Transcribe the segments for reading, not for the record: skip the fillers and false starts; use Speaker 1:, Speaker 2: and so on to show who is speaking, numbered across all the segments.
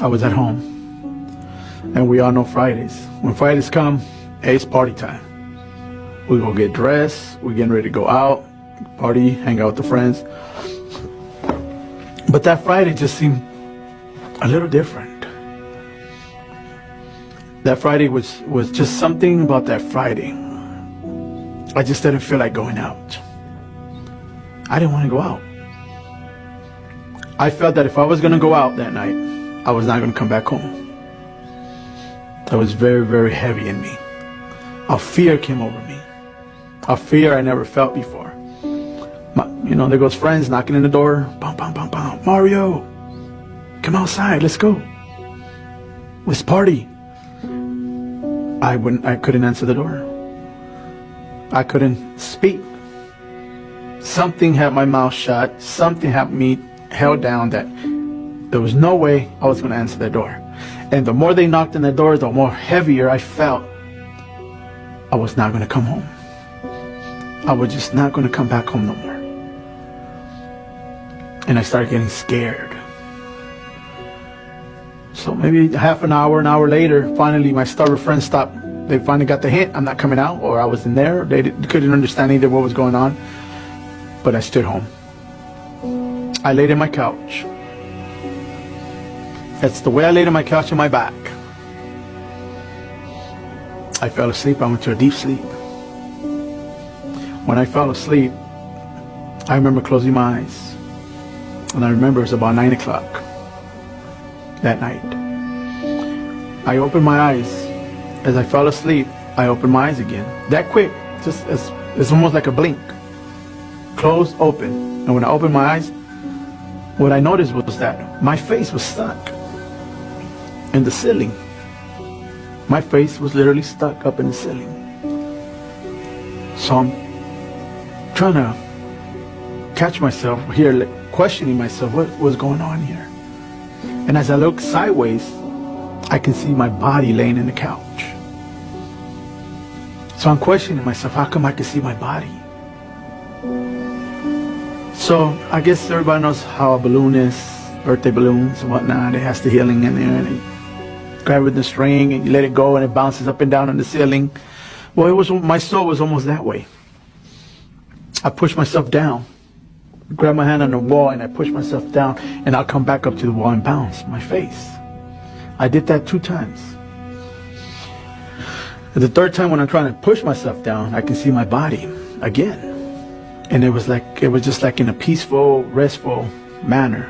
Speaker 1: I was at home. And we all know Fridays. When Fridays come, hey, it's party time. We go get dressed. We're getting ready to go out, party, hang out with the friends. But that Friday just seemed a little different. That Friday was just something about that Friday. I just didn't feel like going out. I didn't want to go out. I felt that if I was going to go out that night, I was not going to come back home. That was very, very heavy in me. A fear came over me. A fear I never felt before. There goes friends knocking in the door. Bum, bum, bum, bum. Mario, come outside. Let's go. Let's party. I couldn't answer the door. I couldn't speak. Something had my mouth shut. Something had me held down that there was no way I was going to answer the door. And the more they knocked on the door, the more heavier I felt. I was not going to come home. I was just not going to come back home no more. And I started getting scared. So maybe half an hour later, finally my starter friends stopped. They finally got the hint I'm not coming out, or I wasn't there. They couldn't understand either what was going on. But I stood home. I laid in my couch. That's the way I laid on my couch on my back. I fell asleep. I went to a deep sleep. When I fell asleep, I remember closing my eyes. And I remember it was about 9 o'clock that night. I opened my eyes. As I fell asleep, I opened my eyes again. That quick, it's almost like a blink. Close, open. And when I opened my eyes, what I noticed was that my face was stuck in the ceiling. My face was literally stuck up in the ceiling. So I'm trying to catch myself here, questioning myself, what was going on here? And as I look sideways, I can see my body laying in the couch. So I'm questioning myself, how come I can see my body? So I guess everybody knows how a balloon is, birthday balloons and whatnot. It has the healing in there, and you grab it with the string and you let it go and it bounces up and down on the ceiling. Well, my soul was almost that way. I pushed myself down, grab my hand on the wall, and I push myself down, and I'll come back up to the wall and bounce my face. I did that 2 times. The third time, when I'm trying to push myself down, I can see my body again. And it was just like in a peaceful, restful manner.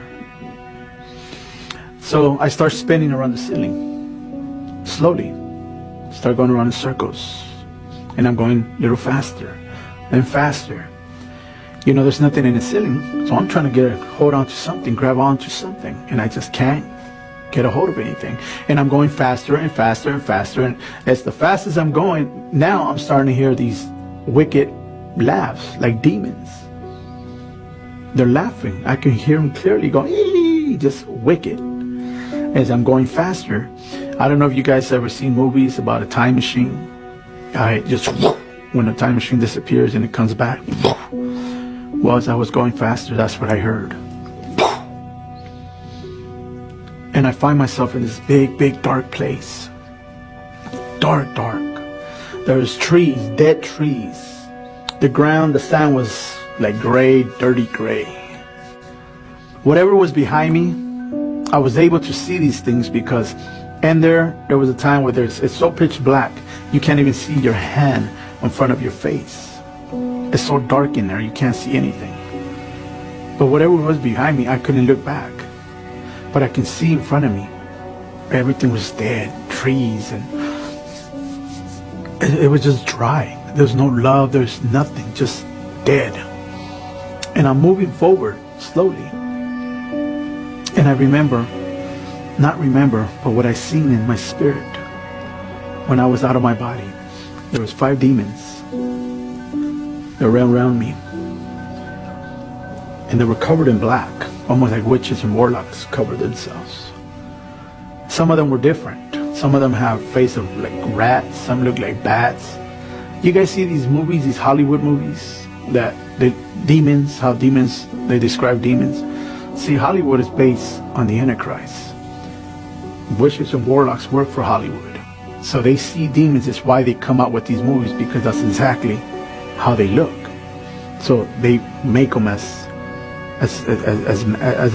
Speaker 1: So I start spinning around the ceiling, slowly. Start going around in circles. And I'm going a little faster, then faster. There's nothing in the ceiling, so I'm trying to hold on to something, grab onto something, and I just can't get a hold of anything. And I'm going faster and faster and faster, and as the fastest I'm going, now I'm starting to hear these wicked laughs, like demons. They're laughing. I can hear them clearly going, ee, just wicked. As I'm going faster, I don't know if you guys ever seen movies about a time machine. When the time machine disappears and it comes back. Well, as I was going faster, that's what I heard. And I find myself in this big, big, dark place. Dark, dark. There's trees, dead trees. The ground, the sand was like gray, dirty gray. Whatever was behind me, I was able to see these things because there was a time where it's so pitch black, you can't even see your hand in front of your face. It's so dark in there, you can't see anything. But whatever was behind me, I couldn't look back. But I can see in front of me, everything was dead, trees, and it was just dry. There's no love, there's nothing, just dead. And I'm moving forward slowly. And I but what I seen in my spirit when I was out of my body. There was 5 demons. They were around me. And they were covered in black, almost like witches and warlocks covered themselves. Some of them were different. Some of them have face of like rats, some look like bats. You guys see these movies, these Hollywood movies, that the demons, how demons, they describe demons. See, Hollywood is based on the Antichrist. Witches and warlocks work for Hollywood. So they see demons. It's why they come out with these movies, because that's exactly how they look. So they make them as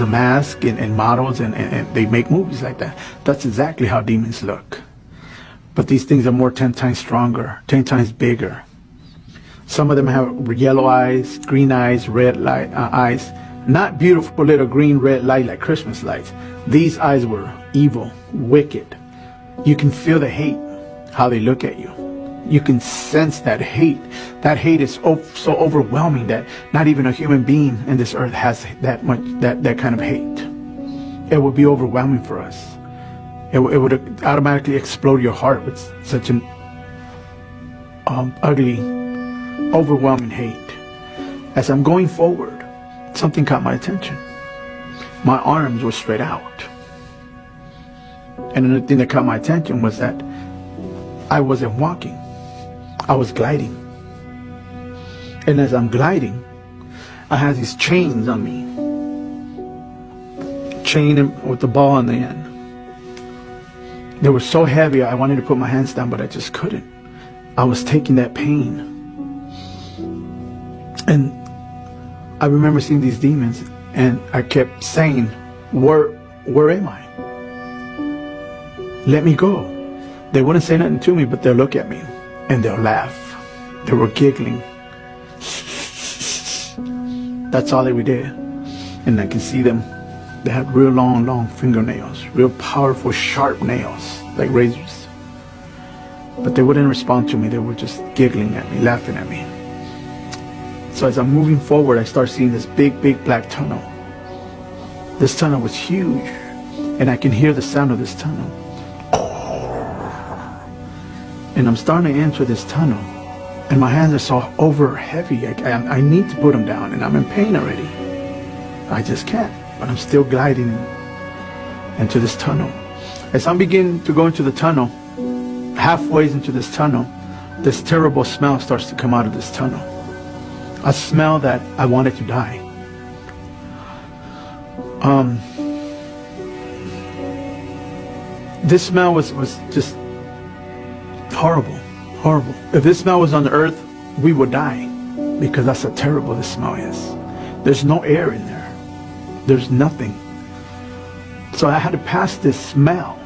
Speaker 1: a mask and models, and they make movies like that. That's exactly how demons look. But these things are more 10 times stronger, 10 times bigger. Some of them have yellow eyes, green eyes, red light eyes. Not beautiful little green, red light like Christmas lights. These eyes were evil, wicked. You can feel the hate, how they look at you. You can sense that hate. That hate is so overwhelming that not even a human being in this earth has that kind of hate. It would be overwhelming for us. It would automatically explode your heart with such an ugly, overwhelming hate. As I'm going forward, something caught my attention. My arms were spread out. And another thing that caught my attention was that I wasn't walking. I was gliding. And as I'm gliding, I had these chains on me. Chain with the ball on the end. They were so heavy, I wanted to put my hands down, but I just couldn't. I was taking that pain. And I remember seeing these demons, and I kept saying, where am I? Let me go. They wouldn't say nothing to me, but they'll look at me and they'll laugh. They were giggling. That's all they did. And I can see them. They had real long fingernails, real powerful, sharp nails, like razors. But they wouldn't respond to me. They were just giggling at me, laughing at me. So as I'm moving forward, I start seeing this big black tunnel. This tunnel was huge, and I can hear the sound of this tunnel. And I'm starting to enter this tunnel, and my hands are so over heavy. I need to put them down, and I'm in pain already. I just can't, but I'm still gliding into this tunnel. As I'm beginning to go into the tunnel, halfway into this tunnel, this terrible smell starts to come out of this tunnel. A smell that I wanted to die. This smell was just horrible. If this smell was on the earth, we would die, because that's how terrible this smell is. There's no air in there. There's nothing. So I had to pass this smell,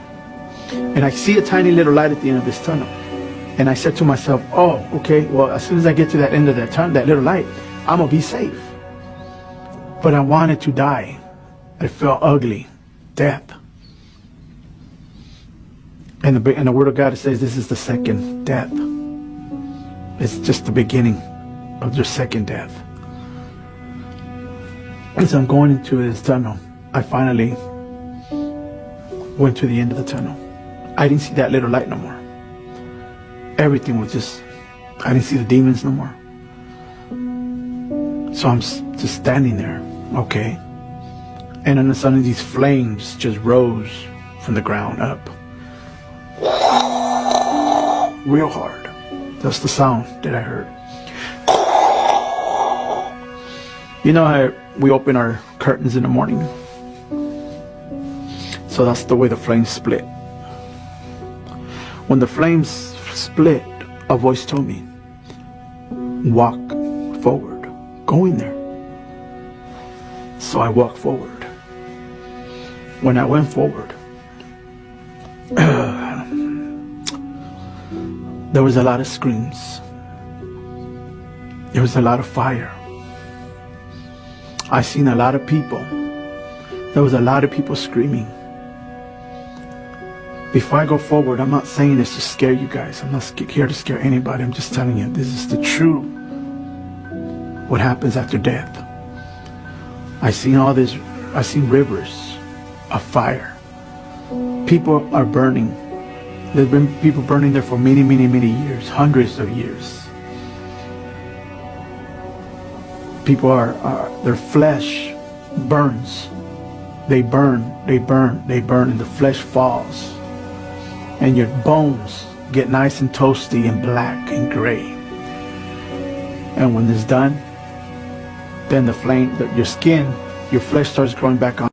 Speaker 1: and I see a tiny little light at the end of this tunnel. And I said to myself, oh, okay, well, as soon as I get to that end of that tunnel, that little light, I'm going to be safe. But I wanted to die. I felt ugly. Death. And the Word of God says this is the second death. It's just the beginning of your second death. As I'm going into this tunnel, I finally went to the end of the tunnel. I didn't see that little light no more. Everything was just, I didn't see the demons no more. So I'm just standing there, okay. And then suddenly these flames just rose from the ground up. Real hard. That's the sound that I heard. You know how we open our curtains in the morning? So that's the way the flames split. When the flames split, a voice told me, walk forward, go in there. So I walked forward. When I went forward, there was a lot of screams. There was a lot of fire. I seen a lot of people. There was a lot of people screaming. Before I go forward, I'm not saying this to scare you guys. I'm not here to scare anybody. I'm just telling you, this is the true, what happens after death. I seen all this, I seen rivers of fire. People are burning. There's been people burning there for many years, hundreds of years. People their flesh burns. They burn, and the flesh falls. And your bones get nice and toasty and black and gray. And when it's done, then the flame, your skin, your flesh starts growing back on.